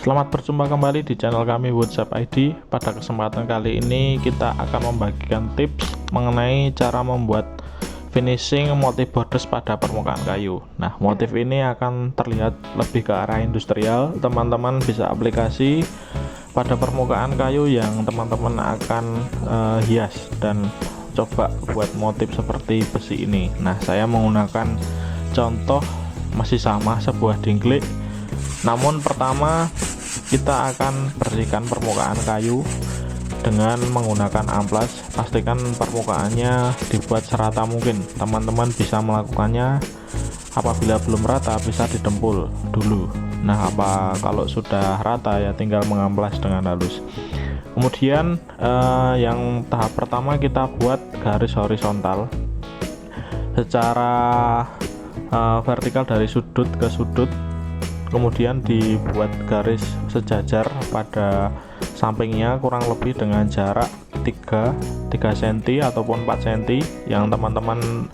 Selamat berjumpa kembali di channel kami WhatsApp ID. Pada kesempatan kali ini kita akan membagikan tips mengenai cara membuat finishing motif borders pada permukaan kayu. Nah, motif ini akan terlihat lebih ke arah industrial. Teman-teman bisa aplikasi pada permukaan kayu yang teman-teman akan hias dan coba buat motif seperti besi ini. Nah, saya menggunakan contoh masih sama, sebuah dingklik. Namun pertama kita akan bersihkan permukaan kayu dengan menggunakan amplas. Pastikan permukaannya dibuat serata mungkin. Teman-teman bisa melakukannya apabila belum rata bisa didempul dulu. Nah, kalau sudah rata ya tinggal mengamplas dengan halus. Kemudian yang tahap pertama kita buat garis horizontal secara vertikal dari sudut ke sudut, kemudian dibuat garis sejajar pada sampingnya kurang lebih dengan jarak 3 cm ataupun 4 cm yang teman-teman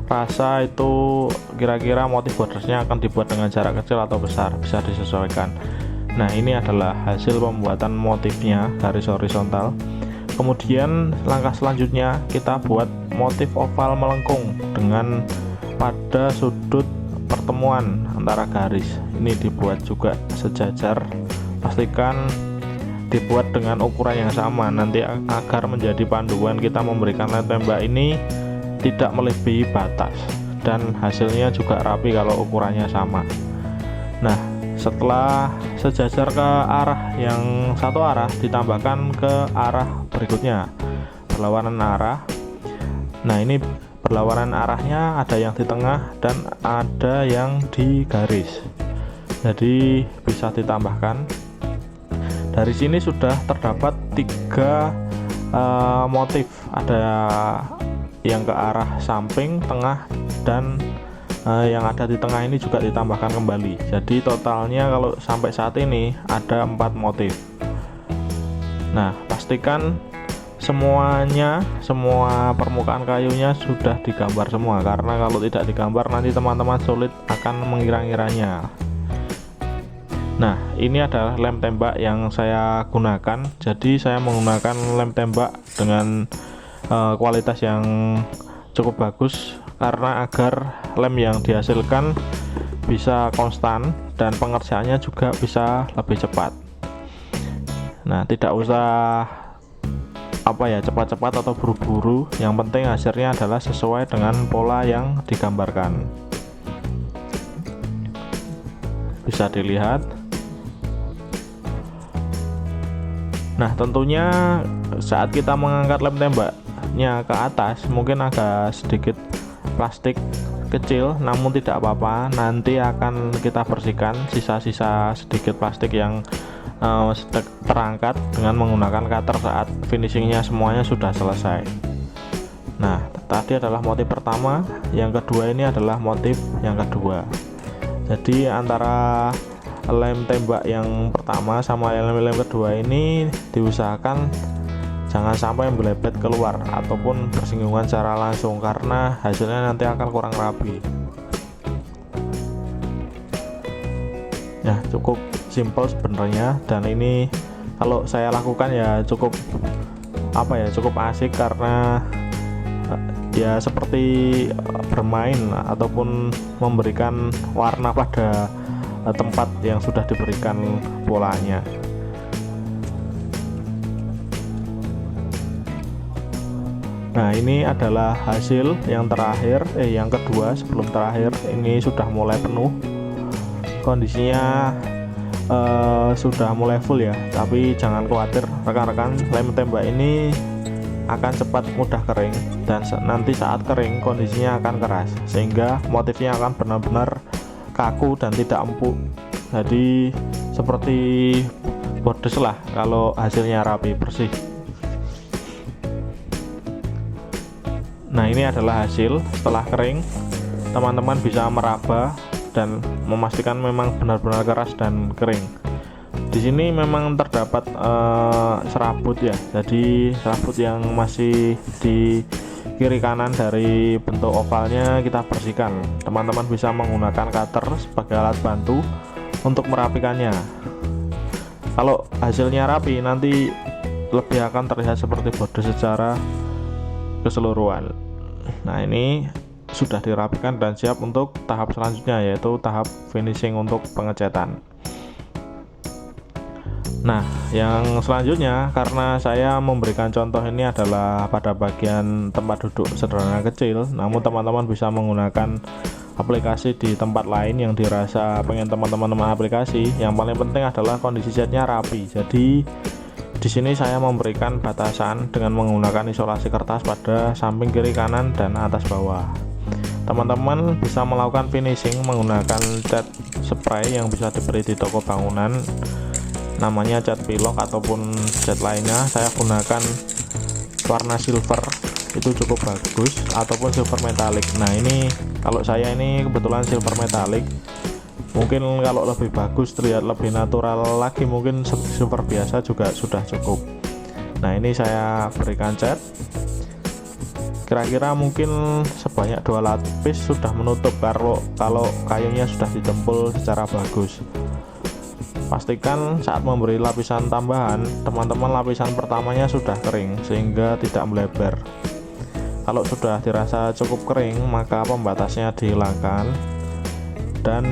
rasa itu kira-kira motif bordersnya akan dibuat dengan jarak kecil atau besar, bisa disesuaikan. Nah, ini adalah hasil pembuatan motifnya, garis horizontal. Kemudian langkah selanjutnya kita buat motif oval melengkung dengan pada sudut pertemuan antara garis. Ini dibuat juga sejajar. Pastikan dibuat dengan ukuran yang sama nanti agar menjadi panduan kita memberikan lem tembak ini tidak melebihi batas dan hasilnya juga rapi kalau ukurannya sama. Nah, setelah sejajar ke arah yang satu arah, ditambahkan ke arah berikutnya berlawanan arah. Nah, ini berlawanan arahnya ada yang di tengah dan ada yang di garis, jadi bisa ditambahkan. Dari sini sudah terdapat 3 motif, ada yang ke arah samping, tengah, dan yang ada di tengah ini juga ditambahkan kembali. Jadi totalnya kalau sampai saat ini ada 4 motif. Nah, pastikan semua permukaan kayunya sudah digambar semua, karena kalau tidak digambar nanti teman-teman sulit akan mengira-ngiranya. Nah, ini adalah lem tembak yang saya gunakan. Jadi saya menggunakan lem tembak dengan kualitas yang cukup bagus karena agar lem yang dihasilkan bisa konstan dan pengerjaannya juga bisa lebih cepat. Nah, tidak usah cepat-cepat atau buru-buru, yang penting hasilnya adalah sesuai dengan pola yang digambarkan. Bisa dilihat. Nah, tentunya saat kita mengangkat lem tembaknya ke atas mungkin agak sedikit plastik kecil, namun tidak apa-apa, nanti akan kita bersihkan sisa-sisa sedikit plastik yang terangkat dengan menggunakan cutter saat finishingnya semuanya sudah selesai. Nah, tadi adalah motif pertama, yang kedua ini adalah motif yang kedua. Jadi antara lem tembak yang pertama sama lem kedua ini diusahakan jangan sampai belebet keluar ataupun bersinggungan secara langsung, karena hasilnya nanti akan kurang rapi. Ya, cukup simple sebenarnya, dan ini kalau saya lakukan ya cukup asik karena ya seperti bermain ataupun memberikan warna pada tempat yang sudah diberikan polanya. Nah, ini adalah hasil yang terakhir, yang kedua sebelum terakhir. Ini sudah mulai penuh, kondisinya sudah mulai full ya, tapi jangan khawatir rekan-rekan, lem tembak ini akan cepat mudah kering, dan nanti saat kering kondisinya akan keras sehingga motifnya akan benar-benar kaku dan tidak empuk. Jadi seperti borders lah kalau hasilnya rapi bersih. Nah, ini adalah hasil setelah kering. Teman-teman bisa meraba dan memastikan memang benar-benar keras dan kering. Di sini memang terdapat serabut ya, jadi serabut yang masih di kiri kanan dari bentuk ovalnya kita bersihkan. Teman-teman bisa menggunakan cutter sebagai alat bantu untuk merapikannya. Kalau hasilnya rapi, nanti lebih akan terlihat seperti bordir secara keseluruhan. Nah, ini sudah dirapikan dan siap untuk tahap selanjutnya, yaitu tahap finishing untuk pengecatan. Nah, yang selanjutnya, karena saya memberikan contoh ini adalah pada bagian tempat duduk sederhana kecil, namun teman-teman bisa menggunakan aplikasi di tempat lain yang dirasa pengen teman-teman aplikasi. Yang paling penting adalah kondisi catnya rapi. Jadi di sini saya memberikan batasan dengan menggunakan isolasi kertas pada samping kiri kanan dan atas bawah. Teman-teman bisa melakukan finishing menggunakan cat spray yang bisa dibeli di toko bangunan, namanya cat pilok ataupun cat lainnya. Saya gunakan warna silver, itu cukup bagus, ataupun silver metalik. Nah, ini kalau saya ini kebetulan silver metalik. Mungkin kalau lebih bagus, terlihat lebih natural lagi, mungkin silver biasa juga sudah cukup. Nah, ini saya berikan cat, kira-kira mungkin sebanyak 2 lapis sudah menutup kalau kayunya sudah ditempel secara bagus. Pastikan saat memberi lapisan tambahan, teman-teman lapisan pertamanya sudah kering sehingga tidak melebar. Kalau sudah dirasa cukup kering, maka pembatasnya dihilangkan dan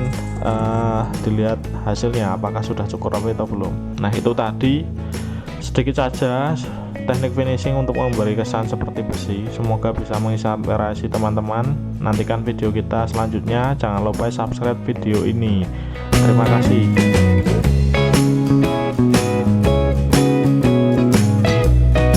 dilihat hasilnya apakah sudah cukup rapi atau belum. Nah, itu tadi sedikit saja teknik finishing untuk memberi kesan seperti besi. Semoga bisa menginspirasi teman-teman. Nantikan video kita selanjutnya. Jangan lupa subscribe video ini. Terima kasih.